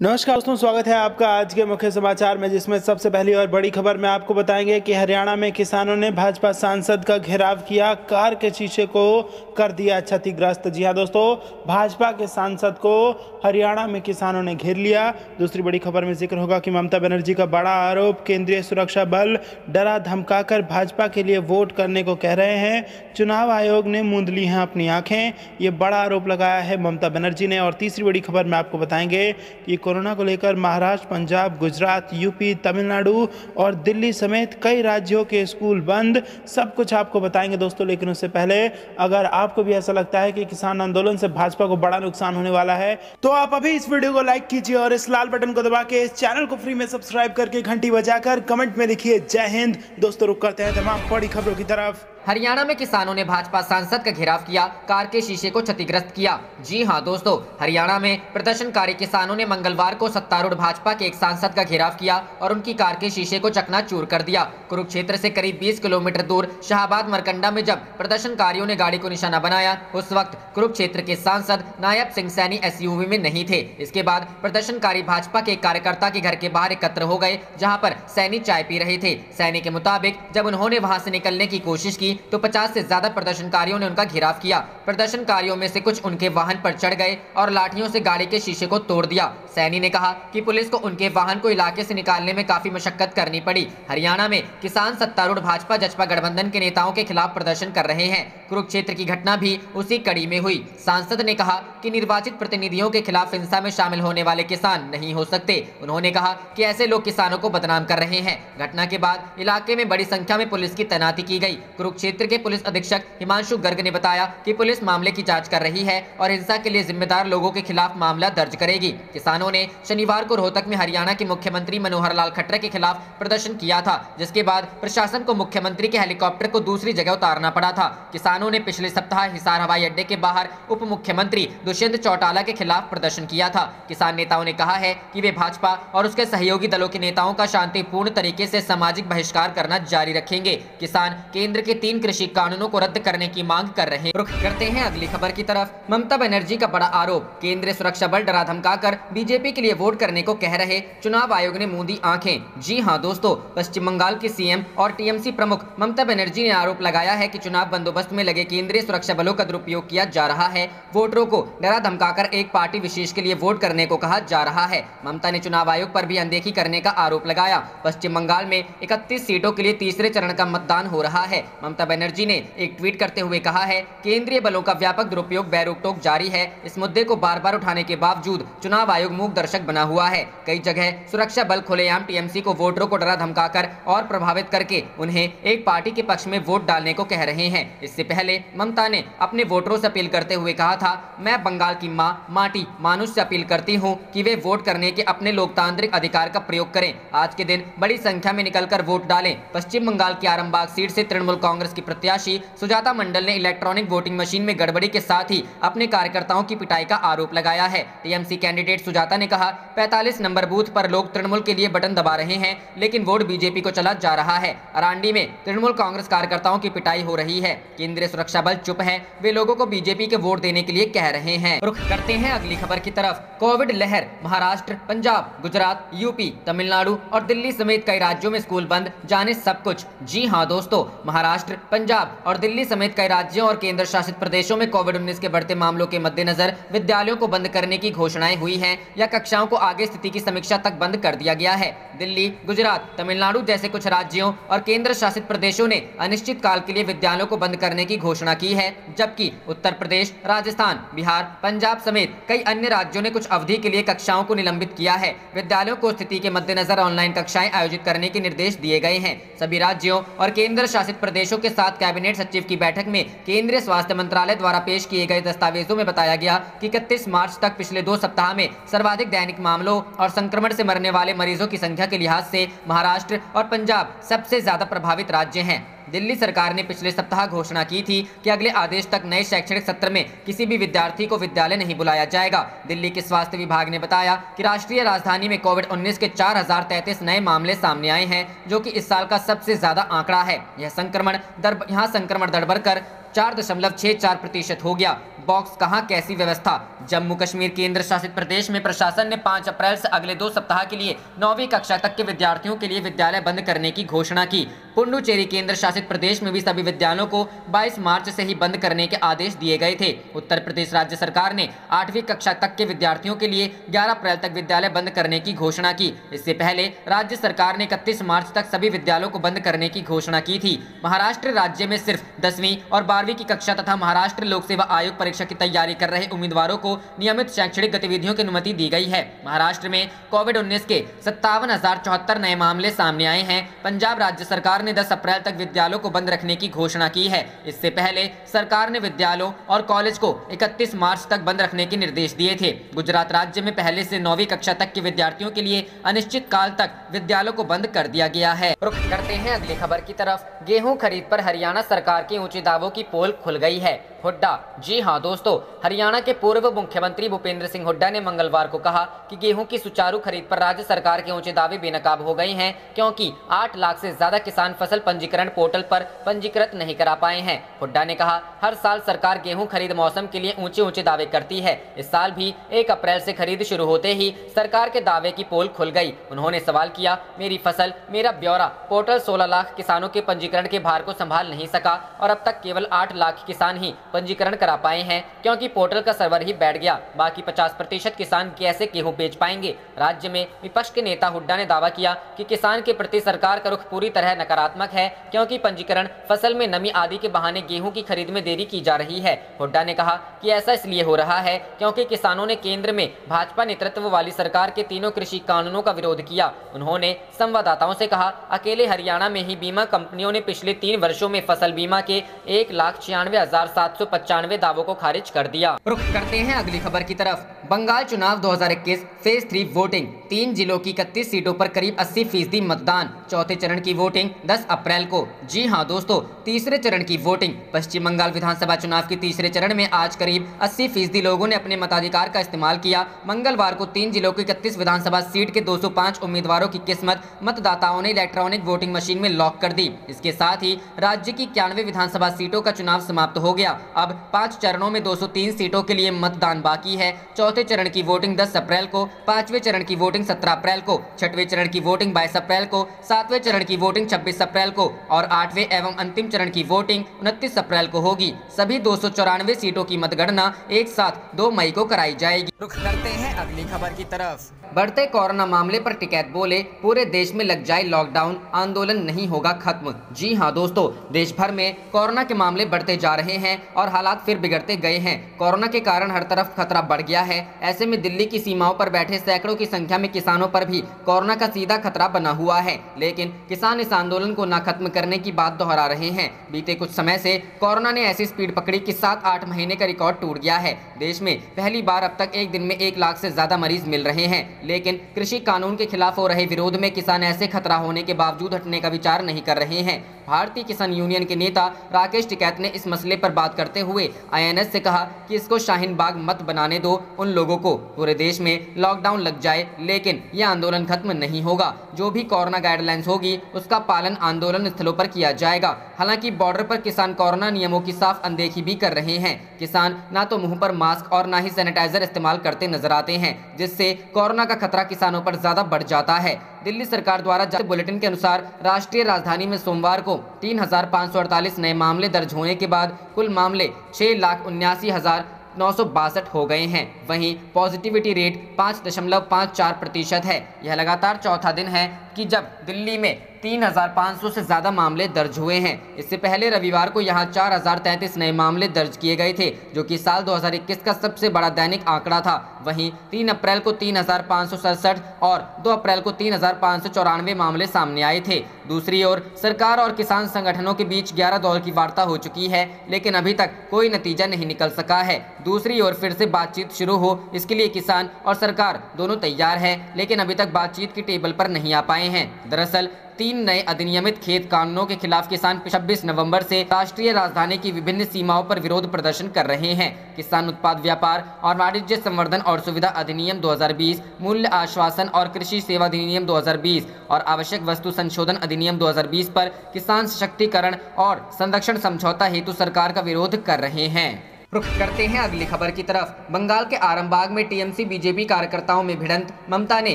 नमस्कार दोस्तों, स्वागत है आपका आज के मुख्य समाचार में, जिसमें सबसे पहली और बड़ी खबर में आपको बताएंगे कि हरियाणा में किसानों ने भाजपा सांसद का घेराव किया, कार के शीशे को कर दिया क्षतिग्रस्त। जी हां दोस्तों, भाजपा के सांसद को हरियाणा में किसानों ने घेर लिया। दूसरी बड़ी खबर में जिक्र होगा कि ममता बनर्जी का बड़ा आरोप, केंद्रीय सुरक्षा बल डरा धमकाकर भाजपा के लिए वोट करने को कह रहे हैं, चुनाव आयोग ने मूंद ली हैं अपनी आंखें। ये बड़ा आरोप लगाया है ममता बनर्जी ने। और तीसरी बड़ी खबर में आपको बताएंगे कि कोरोना को लेकर महाराष्ट्र, पंजाब, गुजरात, यूपी, तमिलनाडु और दिल्ली समेत कई राज्यों के स्कूल बंद। सब कुछ आपको बताएंगे दोस्तों, लेकिन उससे पहले अगर आपको भी ऐसा लगता है कि किसान आंदोलन से भाजपा को बड़ा नुकसान होने वाला है, तो आप अभी इस वीडियो को लाइक कीजिए और इस लाल बटन को दबा के इस चैनल को फ्री में सब्सक्राइब करके घंटी बजाकर कमेंट में लिखिए जय हिंद। दोस्तों रुक करते हैं तमाम बड़ी खबरों की तरफ। हरियाणा में किसानों ने भाजपा सांसद का घेराव किया, कार के शीशे को क्षतिग्रस्त किया। जी हां दोस्तों, हरियाणा में प्रदर्शनकारी किसानों ने मंगलवार को सत्तारूढ़ भाजपा के एक सांसद का घेराव किया और उनकी कार के शीशे को चकनाचूर कर दिया। कुरुक्षेत्र से करीब 20 किलोमीटर दूर शाहबाद मरकंडा में जब प्रदर्शनकारियों ने गाड़ी को निशाना बनाया, उस वक्त कुरुक्षेत्र के सांसद नायब सिंह सैनी एसयूवी में नहीं थे। इसके बाद प्रदर्शनकारी भाजपा के कार्यकर्ता के घर के बाहर एकत्र हो गए, जहाँ पर सैनी चाय पी रहे थे। सैनी के मुताबिक जब उन्होंने वहां से निकलने की कोशिश की तो 50 से ज्यादा प्रदर्शनकारियों ने उनका घेराव किया। प्रदर्शनकारियों में से कुछ उनके वाहन पर चढ़ गए और लाठियों से गाड़ी के शीशे को तोड़ दिया। सैनी ने कहा कि पुलिस को उनके वाहन को इलाके से निकालने में काफी मशक्कत करनी पड़ी। हरियाणा में किसान सत्तारूढ़ भाजपा जसपा गठबंधन के नेताओं के खिलाफ प्रदर्शन कर रहे हैं। कुरुक्षेत्र की घटना भी उसी कड़ी में हुई। सांसद ने कहा कि निर्वाचित प्रतिनिधियों के खिलाफ हिंसा में शामिल होने वाले किसान नहीं हो सकते। उन्होंने कहा कि ऐसे लोग किसानों को बदनाम कर रहे हैं। घटना के बाद इलाके में बड़ी संख्या में पुलिस की तैनाती की गई। कुरुक्षेत्र के पुलिस अधीक्षक हिमांशु गर्ग ने बताया कि पुलिस मामले की जांच कर रही है और हिंसा के लिए जिम्मेदार लोगों के खिलाफ मामला दर्ज करेगी। किसानों ने शनिवार को रोहतक में हरियाणा के मुख्यमंत्री मनोहर लाल खट्टर के खिलाफ प्रदर्शन किया था, जिसके बाद प्रशासन को मुख्यमंत्री के हेलीकॉप्टर को दूसरी जगह उतारना पड़ा था। किसानों ने पिछले सप्ताह हिसार हवाई अड्डे के बाहर उप मुख्यमंत्री दुष्यंत चौटाला के खिलाफ प्रदर्शन किया था। किसान नेताओं ने कहा है कि वे भाजपा और उसके सहयोगी दलों के नेताओं का शांतिपूर्ण तरीके से सामाजिक बहिष्कार करना जारी रखेंगे। किसान केंद्र के 3 कृषि कानूनों को रद्द करने की मांग कर रहे हैं। रुख करते हैं अगली खबर की तरफ। ममता बनर्जी का बड़ा आरोप, केंद्रीय सुरक्षा बल डरा धमकाकर बीजेपी के लिए वोट करने को कह रहे, चुनाव आयोग ने मूंदी आंखें। जी हां दोस्तों, पश्चिम बंगाल की सीएम और टीएमसी प्रमुख ममता बनर्जी ने आरोप लगाया है कि चुनाव बंदोबस्त में लगे केंद्रीय सुरक्षा बलों का दुरुपयोग किया जा रहा है। वोटरों को डरा धमकाकर एक पार्टी विशेष के लिए वोट करने को कहा जा रहा है। ममता ने चुनाव आयोग पर भी अनदेखी करने का आरोप लगाया। पश्चिम बंगाल में 31 सीटों के लिए तीसरे चरण का मतदान हो रहा है। ममता बनर्जी ने एक ट्वीट करते हुए कहा है, केंद्रीय बलों का व्यापक दुरुपयोग बेरोक-टोक जारी है। इस मुद्दे को बार-बार उठाने के बावजूद चुनाव आयोग मूक दर्शक बना हुआ है। कई जगह सुरक्षा बल खुलेआम टीएमसी को वोटरों को डरा धमकाकर और प्रभावित करके उन्हें एक पार्टी के पक्ष में वोट डालने को कह रहे हैं। इससे पहले ममता ने अपने वोटरों से अपील करते हुए कहा था, मैं बंगाल की मां माटी मानुष से अपील करती हूं कि वे वोट करने के अपने लोकतांत्रिक अधिकार का प्रयोग करें। आज के दिन बड़ी संख्या में निकलकर वोट डालें। पश्चिम बंगाल की आरामबाग सीट से तृणमूल कांग्रेस की प्रत्याशी सुजाता मंडल ने इलेक्ट्रॉनिक वोटिंग मशीन में गड़बड़ी के साथ ही अपने कार्यकर्ताओं की पिटाई का आरोप लगाया है। टीएमसी कैंडिडेट सुजाता ने कहा, 45 नंबर बूथ पर लोग तृणमूल के लिए बटन दबा रहे हैं, लेकिन वोट बीजेपी को चला जा रहा है। अरांडी में तृणमूल कांग्रेस कार्यकर्ताओं की पिटाई हो रही है। केंद्रीय सुरक्षा बल चुप है, वे लोगों को बीजेपी के वोट देने के लिए कह रहे हैं। रुख करते हैं अगली खबर की तरफ। कोविड लहर, महाराष्ट्र, पंजाब, गुजरात, यूपी, तमिलनाडु और दिल्ली समेत कई राज्यों में स्कूल बंद, जाने सब कुछ। जी हां दोस्तों, महाराष्ट्र, पंजाब और दिल्ली समेत कई राज्यों और केंद्र शासित प्रदेशों में कोविड-19 के बढ़ते मामलों के मद्देनजर विद्यालयों को बंद करने की घोषणाएं हुई हैं या कक्षाओं को आगे स्थिति की समीक्षा तक बंद कर दिया गया है। दिल्ली, गुजरात, तमिलनाडु जैसे कुछ राज्यों और केंद्र शासित प्रदेशों ने अनिश्चित काल के लिए विद्यालयों को बंद करने की घोषणा की है, जबकि उत्तर प्रदेश, राजस्थान, बिहार, पंजाब समेत कई अन्य राज्यों ने कुछ अवधि के लिए कक्षाओं को निलंबित किया है। विद्यालयों को स्थिति के मद्देनजर ऑनलाइन कक्षाएं आयोजित करने के निर्देश दिए गए हैं। सभी राज्यों और केंद्र शासित प्रदेशों के साथ कैबिनेट सचिव की बैठक में केंद्रीय स्वास्थ्य मंत्रालय द्वारा पेश किए गए दस्तावेजों में बताया गया कि 31 मार्च तक पिछले 2 सप्ताह में सर्वाधिक दैनिक मामलों और संक्रमण से मरने वाले मरीजों की संख्या के लिहाज से महाराष्ट्र और पंजाब सबसे ज्यादा प्रभावित राज्य हैं। दिल्ली सरकार ने पिछले सप्ताह घोषणा की थी कि अगले आदेश तक नए शैक्षणिक सत्र में किसी भी विद्यार्थी को विद्यालय नहीं बुलाया जाएगा। दिल्ली के स्वास्थ्य विभाग ने बताया कि राष्ट्रीय राजधानी में कोविड-19 के 4033 नए मामले सामने आए हैं, जो कि इस साल का सबसे ज्यादा आंकड़ा है। यह संक्रमण दर बढ़कर 4.64% हो गया। बॉक्स कहां कैसी व्यवस्था। जम्मू कश्मीर केंद्र शासित प्रदेश में प्रशासन ने 5 अप्रैल से अगले 2 सप्ताह के लिए 9वीं कक्षा तक के विद्यार्थियों के लिए विद्यालय बंद करने की घोषणा की। पुडुचेरी केंद्र शासित प्रदेश में भी सभी विद्यालयों को 22 मार्च से ही बंद करने के आदेश दिए गए थे। उत्तर प्रदेश राज्य सरकार ने 8वीं कक्षा तक के विद्यार्थियों के लिए 11 अप्रैल तक विद्यालय बंद करने की घोषणा की। इससे पहले राज्य सरकार ने 31 मार्च तक सभी विद्यालयों को बंद करने की घोषणा की थी। महाराष्ट्र राज्य में सिर्फ 10वीं और 12वीं की कक्षा तथा महाराष्ट्र लोक सेवा आयोग परीक्षा की तैयारी कर रहे उम्मीदवारों को नियमित शैक्षणिक गतिविधियों की अनुमति दी गई है। महाराष्ट्र में कोविड-19 के 57,074 नए मामले सामने आए हैं। पंजाब राज्य सरकार ने 10 अप्रैल तक विद्यालयों को बंद रखने की घोषणा की है। इससे पहले सरकार ने विद्यालयों और कॉलेज को 31 मार्च तक बंद रखने के निर्देश दिए थे। गुजरात राज्य में पहले से 9वीं कक्षा तक के विद्यार्थियों के लिए अनिश्चित काल तक विद्यालयों को बंद कर दिया गया है। रुख करते हैं अगली खबर की तरफ। गेहूं खरीद पर हरियाणा सरकार के ऊंचे दावों की पोल खुल गई है। हुड्डा। जी हां दोस्तों, हरियाणा के पूर्व मुख्यमंत्री भूपेंद्र सिंह हुड्डा ने मंगलवार को कहा कि गेहूं की सुचारू खरीद पर राज्य सरकार के ऊंचे दावे बेनकाब हो गए हैं, क्योंकि 8 लाख से ज्यादा किसान फसल पंजीकरण पोर्टल पर पंजीकृत नहीं करा पाए हैं। हुड्डा ने कहा, हर साल सरकार गेहूं खरीद मौसम के लिए ऊंचे ऊंचे दावे करती है। इस साल भी 1 अप्रैल से खरीद शुरू होते ही सरकार के दावे की पोल खुल गई। उन्होंने सवाल किया, मेरी फसल मेरा ब्यौरा पोर्टल 16 लाख किसानों के पंजीकरण के भार को संभाल नहीं सका और अब तक केवल 8 लाख किसान ही पंजीकरण करा पाए हैं, क्योंकि पोर्टल का सर्वर ही बैठ गया। बाकी 50% किसान कैसे गेहूं बेच पाएंगे। राज्य में विपक्ष के नेता हुड्डा ने दावा किया कि किसान के प्रति सरकार का रुख पूरी तरह नकारात्मक है, क्योंकि पंजीकरण, फसल में नमी आदि के बहाने गेहूं की खरीद में देरी की जा रही है। हुड्डा ने कहा कि ऐसा इसलिए हो रहा है क्योंकि किसानों ने केंद्र में भाजपा नेतृत्व वाली सरकार के तीनों कृषि कानूनों का विरोध किया। उन्होंने संवाददाताओं से कहा, अकेले हरियाणा में ही बीमा कंपनियों ने पिछले 3 वर्षों में फसल बीमा के 1,96,795 दावों को खारिज कर दिया। रुख करते हैं अगली खबर की तरफ। बंगाल चुनाव 2021 फेज 3 वोटिंग। 3 जिलों की 31 सीटों पर करीब 80% मतदान। चौथे चरण की वोटिंग 10 अप्रैल को। जी हां दोस्तों, तीसरे चरण की वोटिंग। पश्चिम बंगाल विधानसभा चुनाव के तीसरे चरण में आज करीब 80% लोगों ने अपने मताधिकार का इस्तेमाल किया। मंगलवार को 3 जिलों की 31 विधानसभा सीट के 205 उम्मीदवारों की किस्मत मतदाताओं ने इलेक्ट्रॉनिक वोटिंग मशीन में लॉक कर दी। इसके साथ ही राज्य की 91 विधानसभा सीटों का चुनाव समाप्त हो गया। अब 5 चरणों में 203 सीटों के लिए मतदान बाकी है। चौथे चरण की वोटिंग 10 अप्रैल को, 5वें चरण की वोटिंग 17 अप्रैल को, 6वें चरण की वोटिंग 22 अप्रैल को, 7वें चरण की वोटिंग 26 अप्रैल को और 8वें एवं अंतिम चरण की वोटिंग 29 अप्रैल को होगी। सभी 294 सीटों की मतगणना एक साथ 2 मई को कराई जाएगी। रुख करते हैं अगली खबर की तरफ। बढ़ते कोरोना मामले पर टिकैत बोले, पूरे देश में लग जाए लॉकडाउन, आंदोलन नहीं होगा खत्म। जी हां दोस्तों, देश भर में कोरोना के मामले बढ़ते जा रहे हैं और हालात फिर बिगड़ते गए हैं। कोरोना के कारण हर तरफ खतरा बढ़ गया है। ऐसे में दिल्ली की सीमाओं पर बैठे सैकड़ों की संख्या में किसानों पर भी कोरोना का सीधा खतरा बना हुआ है, लेकिन किसान इस आंदोलन को न खत्म करने की बात दोहरा रहे हैं। बीते कुछ समय से कोरोना ने ऐसी स्पीड पकड़ी कि 7-8 महीने का रिकॉर्ड टूट गया है। देश में पहली बार अब तक एक दिन में 1 लाख से ज्यादा मरीज मिल रहे हैं, लेकिन कृषि कानून के खिलाफ हो रहे विरोध में किसान ऐसे खतरा होने के बावजूद हटने का विचार नहीं कर रहे हैं। भारतीय किसान यूनियन के नेता राकेश टिकैत ने इस मसले पर बात करते हुए INS से कहा कि इसको शाहीन बाग मत बनाने दो उन लोगों को। पूरे देश में लॉकडाउन लग जाए, लेकिन यह आंदोलन खत्म नहीं होगा। जो भी कोरोना गाइडलाइंस होगी उसका पालन आंदोलन स्थलों पर किया जाएगा। हालांकि बॉर्डर पर किसान कोरोना नियमों की साफ अनदेखी भी कर रहे हैं। किसान ना तो मुंह पर मास्क और ना ही सैनिटाइजर इस्तेमाल करते नजर आते हैं, जिससे कोरोना का खतरा किसानों पर ज्यादा बढ़ जाता है। दिल्ली सरकार द्वारा जारी बुलेटिन के अनुसार राष्ट्रीय राजधानी में सोमवार को 3,548 नए मामले दर्ज होने के बाद कुल मामले 6,79,962 हो गए हैं। वहीं पॉजिटिविटी रेट 5.54% है। यह लगातार चौथा दिन है कि जब दिल्ली में 3,500 से ज्यादा मामले दर्ज हुए हैं। इससे पहले रविवार को यहां 4,033 नए मामले दर्ज किए गए थे, जो कि साल 2021 का सबसे बड़ा दैनिक आंकड़ा था। वहीं 3 अप्रैल को 3,567 और 2 अप्रैल को 3,594 मामले सामने आए थे। दूसरी ओर सरकार और किसान संगठनों के बीच 11 दौर की वार्ता हो चुकी है, लेकिन अभी तक कोई नतीजा नहीं निकल सका है। दूसरी ओर फिर से बातचीत शुरू हो, इसके लिए किसान और सरकार दोनों तैयार है, लेकिन अभी तक बातचीत की टेबल पर नहीं आ पाए हैं। दरअसल 3 नए अधिनियमित खेत कानूनों के खिलाफ किसान 26 नवंबर से राष्ट्रीय राजधानी की विभिन्न सीमाओं पर विरोध प्रदर्शन कर रहे हैं। किसान उत्पाद व्यापार और वाणिज्य संवर्धन और सुविधा अधिनियम 2020, मूल्य आश्वासन और कृषि सेवा अधिनियम 2020 और आवश्यक वस्तु संशोधन अधिनियम 2020 पर किसान सशक्तिकरण और संरक्षण समझौता हेतु सरकार का विरोध कर रहे हैं। रुख करते हैं अगली खबर की तरफ। बंगाल के आरामबाग में टीएमसी बीजेपी कार्यकर्ताओं में भिड़ंत, ममता ने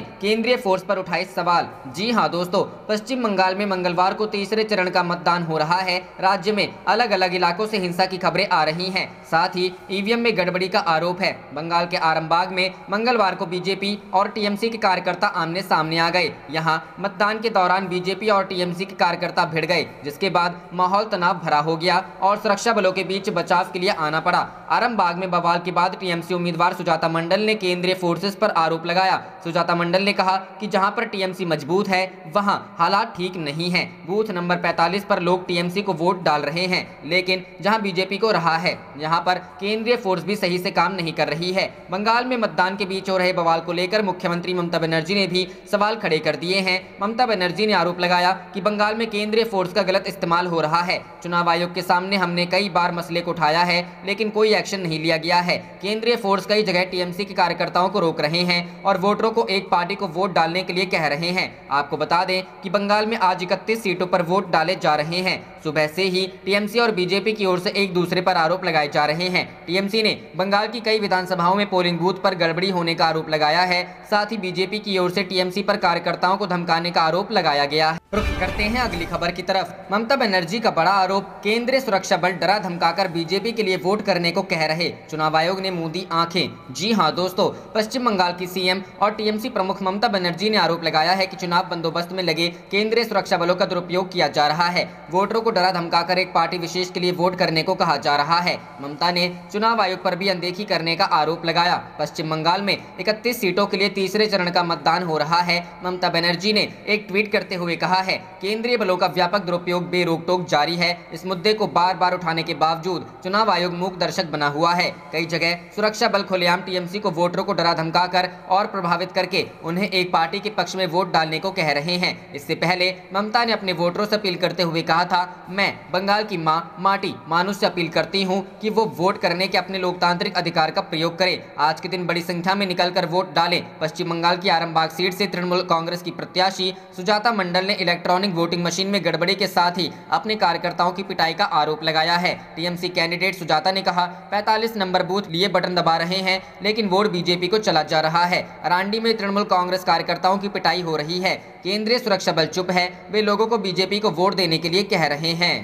केंद्रीय फोर्स पर उठाए सवाल। जी हां दोस्तों, पश्चिम बंगाल में मंगलवार को तीसरे चरण का मतदान हो रहा है। राज्य में अलग अलग इलाकों से हिंसा की खबरें आ रही हैं, साथ ही ईवीएम में गड़बड़ी का आरोप है। बंगाल के आरामबाग में मंगलवार को बीजेपी और टीएमसी के कार्यकर्ता आमने सामने आ गए। यहाँ मतदान के दौरान बीजेपी और टीएमसी के कार्यकर्ता भिड़ गए, जिसके बाद माहौल तनाव भरा हो गया और सुरक्षा बलों के बीच बचाव के लिए आना पड़ा। आरामबाग में बवाल के बाद टीएमसी उम्मीदवार सुजाता मंडल ने केंद्रीय फोर्सेस पर आरोप लगाया। सुजाता मंडल ने कहा कि जहां पर टीएमसी मजबूत है वहां हालात ठीक नहीं हैं। बूथ नंबर 45 पर लोग टीएमसी को वोट डाल रहे हैं, लेकिन जहां बीजेपी को रहा है यहां पर केंद्रीय फोर्स भी सही से काम नहीं कर रही है। बंगाल में मतदान के बीच हो रहे बवाल को लेकर मुख्यमंत्री ममता बनर्जी ने भी सवाल खड़े कर दिए हैं। ममता बनर्जी ने आरोप लगाया कि बंगाल में केंद्रीय फोर्स का गलत इस्तेमाल हो रहा है। चुनाव आयोग के सामने हमने कई बार मसले को उठाया है, लेकिन कोई एक्शन नहीं लिया गया है। केंद्रीय फोर्स कई जगह टीएमसी के कार्यकर्ताओं को रोक रहे हैं और वोटरों को एक पार्टी को वोट डालने के लिए कह रहे हैं। आपको बता दें कि बंगाल में आज 31 सीटों पर वोट डाले जा रहे हैं। सुबह से ही टीएमसी और बीजेपी की ओर से एक दूसरे पर आरोप लगाए जा रहे हैं। टीएमसी ने बंगाल की कई विधानसभाओं में पोलिंग बूथ पर गड़बड़ी होने का आरोप लगाया है। साथ ही बीजेपी की ओर से टीएमसी पर कार्यकर्ताओं को धमकाने का आरोप लगाया गया है। रुख करते हैं अगली खबर की तरफ। ममता बनर्जी का बड़ा आरोप, केंद्रीय सुरक्षा बल डरा धमकाकर बीजेपी के लिए वोट करने को कह रहे, चुनाव आयोग ने मूंदी आंखें। जी हां दोस्तों, पश्चिम बंगाल की सीएम और टीएमसी प्रमुख ममता बनर्जी ने आरोप लगाया है कि चुनाव बंदोबस्त में लगे केंद्रीय सुरक्षा बलों का दुरुपयोग किया जा रहा है। वोटरों को डरा धमकाकर एक पार्टी विशेष के लिए वोट करने को कहा जा रहा है। ममता ने चुनाव आयोग पर भी अनदेखी करने का आरोप लगाया। पश्चिम बंगाल में 31 सीटों के लिए तीसरे चरण का मतदान हो रहा है। ममता बनर्जी ने एक ट्वीट करते हुए कहा है, केंद्रीय बलों का व्यापक दुरुपयोग बेरोक टोक जारी है। इस मुद्दे को बार बार उठाने के बावजूद चुनाव आयोग मूक दर्शक बना हुआ है। कई जगह सुरक्षा बल खुलेआम टीएमसी को वोटरों को डरा धमकाकर और प्रभावित करके उन्हें एक पार्टी के पक्ष में वोट डालने को कह रहे हैं। इससे पहले ममता ने अपने वोटरों से अपील करते हुए कहा था, मैं बंगाल की मां माटी मानुष से अपील करती हूं कि वो वोट करने के अपने लोकतांत्रिक अधिकार का प्रयोग करें। आज के दिन बड़ी संख्या में निकलकर वोट डालें। पश्चिम बंगाल की आरामबाग सीट से तृणमूल कांग्रेस की प्रत्याशी सुजाता मंडल ने इलेक्ट्रॉनिक वोटिंग मशीन में गड़बड़ी के साथ ही अपने कार्यकर्ताओं की पिटाई का आरोप लगाया है। टीएमसी कैंडिडेट सुजाता ने कहा, 45 नंबर बूथ लिए बटन दबा रहे हैं, लेकिन वोट बीजेपी को चला जा रहा है। अरांडी में तृणमूल कांग्रेस कार्यकर्ताओं की पिटाई हो रही है। केंद्रीय सुरक्षा बल चुप है, वे लोगों को बीजेपी को वोट देने के लिए कह रहे हैं।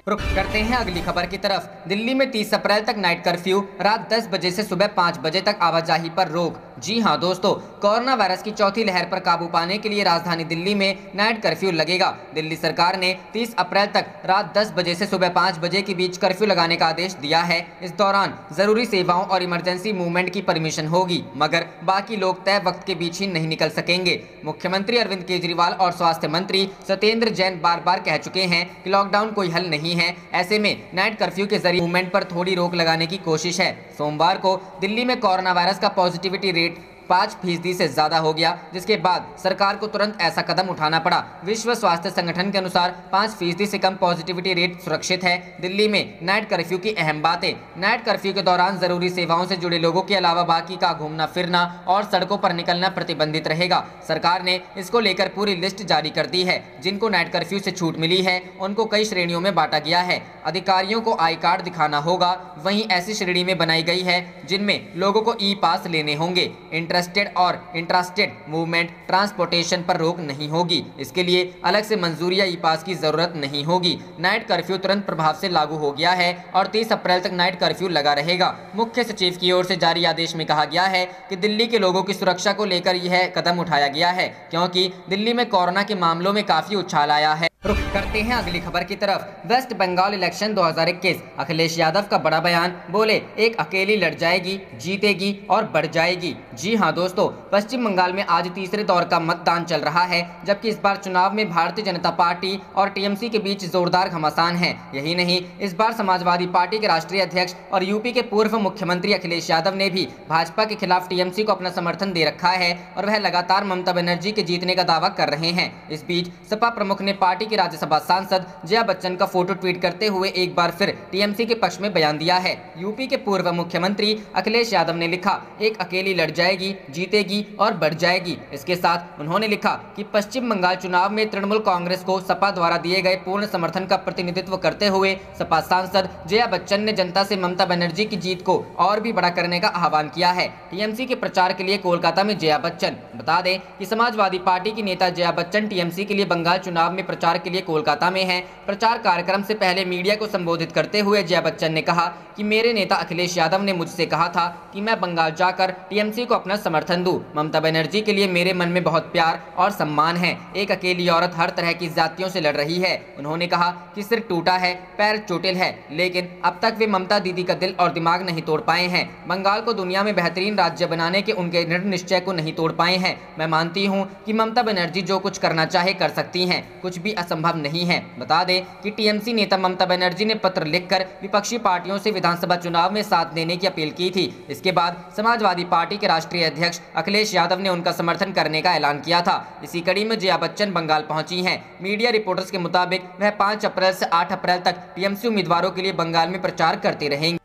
रुख करते हैं अगली खबर की तरफ। दिल्ली में 30 अप्रैल तक नाइट कर्फ्यू, रात 10 बजे से सुबह 5 बजे तक आवाजाही पर रोक। जी हां दोस्तों, कोरोना वायरस की चौथी लहर पर काबू पाने के लिए राजधानी दिल्ली में नाइट कर्फ्यू लगेगा। दिल्ली सरकार ने 30 अप्रैल तक रात 10 बजे से सुबह 5 बजे के बीच कर्फ्यू लगाने का आदेश दिया है। इस दौरान जरूरी सेवाओं और इमरजेंसी मूवमेंट की परमिशन होगी, मगर बाकी लोग तय वक्त के बीच ही नहीं निकल सकेंगे। मुख्यमंत्री अरविंद केजरीवाल और स्वास्थ्य मंत्री सत्येंद्र जैन बार बार कह चुके हैं कि लॉकडाउन कोई हल नहीं है। ऐसे में नाइट कर्फ्यू के जरिए मूवमेंट पर थोड़ी रोक लगाने की कोशिश है। सोमवार को दिल्ली में कोरोना वायरस का पॉजिटिविटी रेट 5% से ज्यादा हो गया, जिसके बाद सरकार को तुरंत ऐसा कदम उठाना पड़ा। विश्व स्वास्थ्य संगठन के अनुसार 5% से कम पॉजिटिविटी रेट सुरक्षित है। दिल्ली में नाइट कर्फ्यू की अहम बातें। नाइट कर्फ्यू के दौरान जरूरी सेवाओं से जुड़े लोगों के अलावा बाकी का घूमना फिरना और सड़कों पर निकलना प्रतिबंधित रहेगा। सरकार ने इसको लेकर पूरी लिस्ट जारी कर दी है। जिनको नाइट कर्फ्यू से छूट मिली है उनको कई श्रेणियों में बांटा गया है। अधिकारियों को आई कार्ड दिखाना होगा, वहीं ऐसी श्रेणी में बनाई गई है जिनमें लोगों को ई पास लेने होंगे। इंटरेस्टेड और इंट्रास्टेड मूवमेंट ट्रांसपोर्टेशन पर रोक नहीं होगी। इसके लिए अलग से मंजूरी या ई पास की जरूरत नहीं होगी। नाइट कर्फ्यू तुरंत प्रभाव से लागू हो गया है और 30 अप्रैल तक नाइट कर्फ्यू लगा रहेगा। मुख्य सचिव की ओर से जारी आदेश में कहा गया है कि दिल्ली के लोगों की सुरक्षा को लेकर यह कदम उठाया गया है, क्योंकि दिल्ली में कोरोना के मामलों में काफी उछाल आया है। रुख करते हैं अगली खबर की तरफ। वेस्ट बंगाल इलेक्शन 2021, अखिलेश यादव का बड़ा बयान, बोले एक अकेली लड़ जाएगी, जीतेगी और बढ़ जाएगी। जी हां दोस्तों, पश्चिम बंगाल में आज तीसरे दौर का मतदान चल रहा है, जबकि इस बार चुनाव में भारतीय जनता पार्टी और टीएमसी के बीच जोरदार घमासान है। यही नहीं, इस बार समाजवादी पार्टी के राष्ट्रीय अध्यक्ष और यूपी के पूर्व मुख्यमंत्री अखिलेश यादव ने भी भाजपा के खिलाफ टीएमसी को अपना समर्थन दे रखा है और वह लगातार ममता बनर्जी के जीतने का दावा कर रहे हैं। इस बीच सपा प्रमुख ने पार्टी की राज्यसभा सांसद जया बच्चन का फोटो ट्वीट करते हुए एक बार फिर टीएमसी के पक्ष में बयान दिया है। यूपी के पूर्व मुख्यमंत्री अखिलेश यादव ने लिखा, एक अकेली लड़ जाएगी, जीतेगी और बढ़ जाएगी। इसके साथ उन्होंने लिखा कि पश्चिम बंगाल चुनाव में तृणमूल कांग्रेस को सपा द्वारा दिए गए पूर्ण समर्थन का प्रतिनिधित्व करते हुए सपा सांसद जया बच्चन ने जनता से ममता बनर्जी की जीत को और भी बड़ा करने का आह्वान किया है। टीएमसी के प्रचार के लिए कोलकाता में जया बच्चन। बता दें कि समाजवादी पार्टी की नेता जया बच्चन टीएमसी के लिए बंगाल चुनाव में प्रचार के लिए कोलकाता में है। प्रचार कार्यक्रम से पहले मीडिया को संबोधित करते हुए जया बच्चन ने कहा कि मेरे नेता अखिलेश यादव ने मुझसे कहा था कि मैं बंगाल जाकर टीएमसी को अपना समर्थन दूं। ममता बनर्जी के लिए मेरे मन में बहुत प्यार और सम्मान है। एक अकेली औरत हर तरह की जातियों से लड़ रही है। उन्होंने कहा कि सिर टूटा है, पैर चोटिल है, लेकिन अब तक वे ममता दीदी का दिल और दिमाग नहीं तोड़ पाए हैं। बंगाल को दुनिया में बेहतरीन राज्य बनाने के उनके दृढ़ निश्चय को नहीं तोड़ पाए हैं। मैं मानती हूं कि ममता बनर्जी जो कुछ करना चाहे कर सकती हैं, कुछ भी असंभव नहीं है। बता दें कि टीएमसी नेता ममता बनर्जी ने पत्र लिखकर विपक्षी पार्टियों से विधानसभा चुनाव में साथ देने की अपील की थी। इसके बाद समाजवादी पार्टी के राष्ट्रीय अध्यक्ष अखिलेश यादव ने उनका समर्थन करने का ऐलान किया था। इसी कड़ी में जया बच्चन बंगाल पहुंची हैं। मीडिया रिपोर्टर्स के मुताबिक वह 5 अप्रैल से 8 अप्रैल तक टीएमसी उम्मीदवारों के लिए बंगाल में प्रचार करते रहेंगे।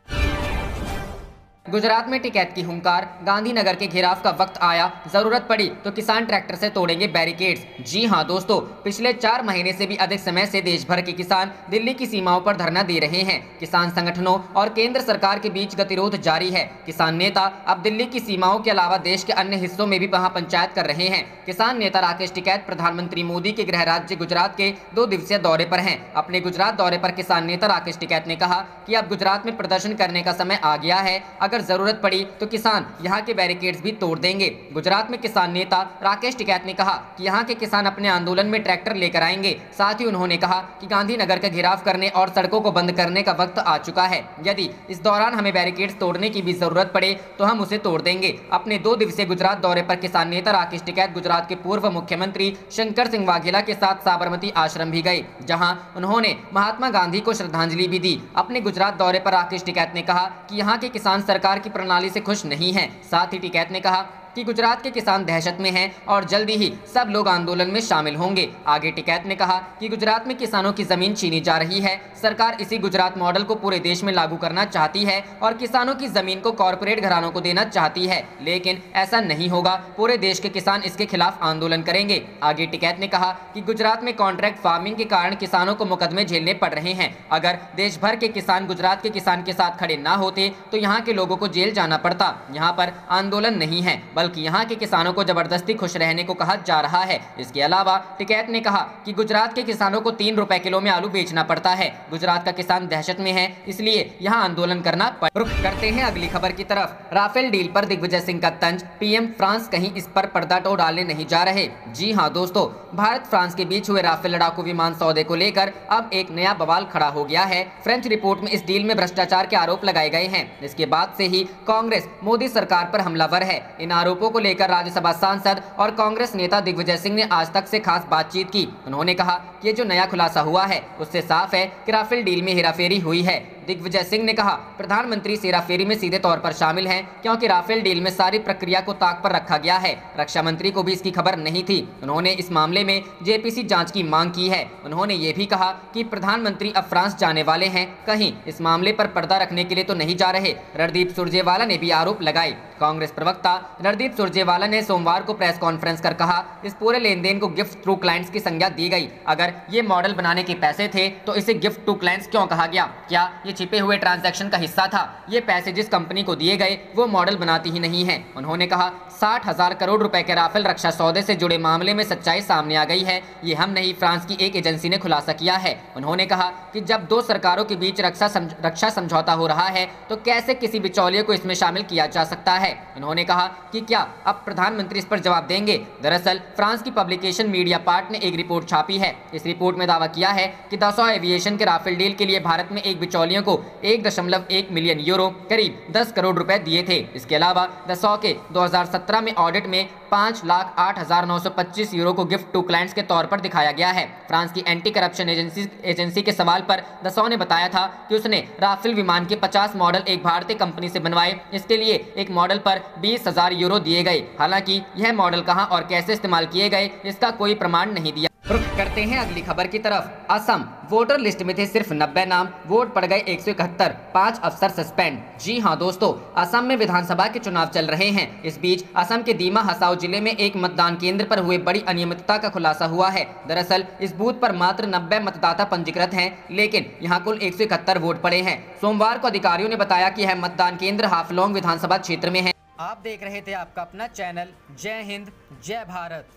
गुजरात में टिकैत की हुंकार, गांधीनगर के घेराव का वक्त आया, जरूरत पड़ी तो किसान ट्रैक्टर से तोड़ेंगे बैरिकेड्स। जी हां दोस्तों, पिछले 4 महीने से भी अधिक समय से देश भर के किसान दिल्ली की सीमाओं पर धरना दे रहे हैं। किसान संगठनों और केंद्र सरकार के बीच गतिरोध जारी है। किसान नेता अब दिल्ली की सीमाओं के अलावा देश के अन्य हिस्सों में भी वहां पंचायत कर रहे हैं। किसान नेता राकेश टिकैत प्रधानमंत्री मोदी के गृह राज्य गुजरात के 2 दिवसीय दौरे पर हैं। अपने गुजरात दौरे पर किसान नेता राकेश टिकैत ने कहा कि अब गुजरात में प्रदर्शन करने का समय आ गया है। अगर जरूरत पड़ी तो किसान यहां के बैरिकेड्स भी तोड़ देंगे। गुजरात में किसान नेता राकेश टिकैत ने कहा कि यहां के किसान अपने आंदोलन में ट्रैक्टर लेकर आएंगे। साथ ही उन्होंने कहा कि गांधीनगर का घेराव करने और सड़कों को बंद करने का वक्त आ चुका है। यदि इस दौरान हमें बैरिकेड्स तोड़ने की भी जरूरत पड़े तो हम उसे तोड़ देंगे। अपने 2 दिवसीय गुजरात दौरे पर किसान नेता राकेश टिकैत गुजरात के पूर्व मुख्यमंत्री शंकर सिंह वाघेला के साथ साबरमती आश्रम भी गए, जहां उन्होंने महात्मा गांधी को श्रद्धांजलि भी दी। अपने गुजरात दौरे पर राकेश टिकैत ने कहा कि यहाँ के किसान सरकार की प्रणाली से खुश नहीं हैं। साथ ही टिकैत ने कहा कि गुजरात के किसान दहशत में हैं और जल्दी ही सब लोग आंदोलन में शामिल होंगे। आगे टिकैत ने कहा कि गुजरात में किसानों की जमीन छीनी जा रही है। सरकार इसी गुजरात मॉडल को पूरे देश में लागू करना चाहती है और किसानों की जमीन को कॉरपोरेट घरानों को देना चाहती है, लेकिन ऐसा नहीं होगा। पूरे देश के किसान इसके खिलाफ आंदोलन करेंगे। आगे टिकैत ने कहा कि गुजरात में कॉन्ट्रैक्ट फार्मिंग के कारण किसानों को मुकदमे झेलने पड़ रहे हैं। अगर देश भर के किसान गुजरात के किसान के साथ खड़े ना होते तो यहाँ के लोगों को जेल जाना पड़ता। यहाँ पर आंदोलन नहीं है, बल्कि यहाँ के किसानों को जबरदस्ती खुश रहने को कहा जा रहा है। इसके अलावा टिकैत ने कहा कि गुजरात के किसानों को 3 रुपए किलो में आलू बेचना पड़ता है। गुजरात का किसान दहशत में है, इसलिए यहाँ आंदोलन करना पड़। रुख करते हैं अगली खबर की तरफ। राफेल डील पर दिग्विजय सिंह का तंज, पीएम फ्रांस कहीं इस पर पर्दा तो डालने नहीं जा रहे। जी हाँ दोस्तों, भारत फ्रांस के बीच हुए राफेल लड़ाकू विमान सौदे को लेकर अब एक नया बवाल खड़ा हो गया है। फ्रेंच रिपोर्ट में इस डील में भ्रष्टाचार के आरोप लगाए गए हैं। इसके बाद से ही कांग्रेस मोदी सरकार पर हमलावर है। इन आरोपों को लेकर राज्यसभा सांसद और कांग्रेस नेता दिग्विजय सिंह ने आज तक से खास बातचीत की। उन्होंने कहा कि ये जो नया खुलासा हुआ है उससे साफ है कि राफेल डील में हेराफेरी हुई है। दिग्विजय सिंह ने कहा प्रधानमंत्री हेराफेरी में सीधे तौर पर शामिल हैं, क्योंकि राफेल डील में सारी प्रक्रिया को ताक पर रखा गया है। रक्षा मंत्री को भी इसकी खबर नहीं थी। उन्होंने इस मामले में जेपीसी जांच की मांग की है। उन्होंने ये भी कहा कि प्रधानमंत्री अब फ्रांस जाने वाले हैं, कहीं इस मामले पर पर्दा रखने के लिए तो नहीं जा रहे। रणदीप सुरजेवाला ने भी आरोप लगाए। कांग्रेस प्रवक्ता रणदीप सुरजेवाला ने सोमवार को प्रेस कॉन्फ्रेंस कर कहा इस पूरे लेन देन को गिफ्ट टू क्लाइंट्स की संज्ञा दी गई। अगर ये मॉडल बनाने के पैसे थे तो इसे गिफ्ट टू क्लाइंट्स क्यों कहा गया? क्या ये छिपे हुए ट्रांजैक्शन का हिस्सा था? ये पैसे जिस कंपनी को दिए गए वो मॉडल बनाती ही नहीं है। उन्होंने कहा 60,000 करोड़ रुपए के राफेल रक्षा सौदे से जुड़े मामले में सच्चाई सामने आ गई है। ये हम नहीं, फ्रांस की एक एजेंसी ने खुलासा किया है। उन्होंने कहा कि जब 2 सरकारों के बीच रक्षा समझौता हो रहा है तो कैसे किसी बिचौलिए को इसमें शामिल किया जा सकता है। उन्होंने कहा कि क्या अब प्रधानमंत्री इस पर जवाब देंगे? दरअसल फ्रांस की पब्लिकेशन मीडिया पार्ट ने एक रिपोर्ट छापी है। इस रिपोर्ट में दावा किया है कि दसॉ एविएशन के राफेल डील के लिए भारत में एक बिचौलियों को 1.1 मिलियन यूरो करीब 10 करोड़ रुपए दिए थे। इसके अलावा दसॉ के 2017 में ऑडिट में 5,08,925 यूरो को गिफ्ट टू क्लाइंट्स के तौर पर दिखाया गया है। फ्रांस की एंटी करप्शन एजेंसी के सवाल पर दसॉ ने बताया था कि उसने राफेल विमान के 50 मॉडल एक भारतीय कंपनी से बनवाए। इसके लिए एक मॉडल पर 20,000 यूरो दिए गए। हालांकि यह मॉडल कहां और कैसे इस्तेमाल किए गए इसका कोई प्रमाण नहीं दिया। रुख करते हैं अगली खबर की तरफ। असम वोटर लिस्ट में थे सिर्फ 90 नाम, वोट पड़ गए 171, 5 अफसर सस्पेंड। जी हां दोस्तों, असम में विधानसभा के चुनाव चल रहे हैं। इस बीच असम के दीमा हसाओ जिले में एक मतदान केंद्र पर हुए बड़ी अनियमितता का खुलासा हुआ है। दरअसल इस बूथ पर मात्र 90 मतदाता पंजीकृत हैं, लेकिन यहाँ कुल 171 वोट पड़े हैं। सोमवार को अधिकारियों ने बताया कि यह मतदान केंद्र हाफलोंग विधानसभा क्षेत्र में है। आप देख रहे थे आपका अपना चैनल जय हिंद जय भारत।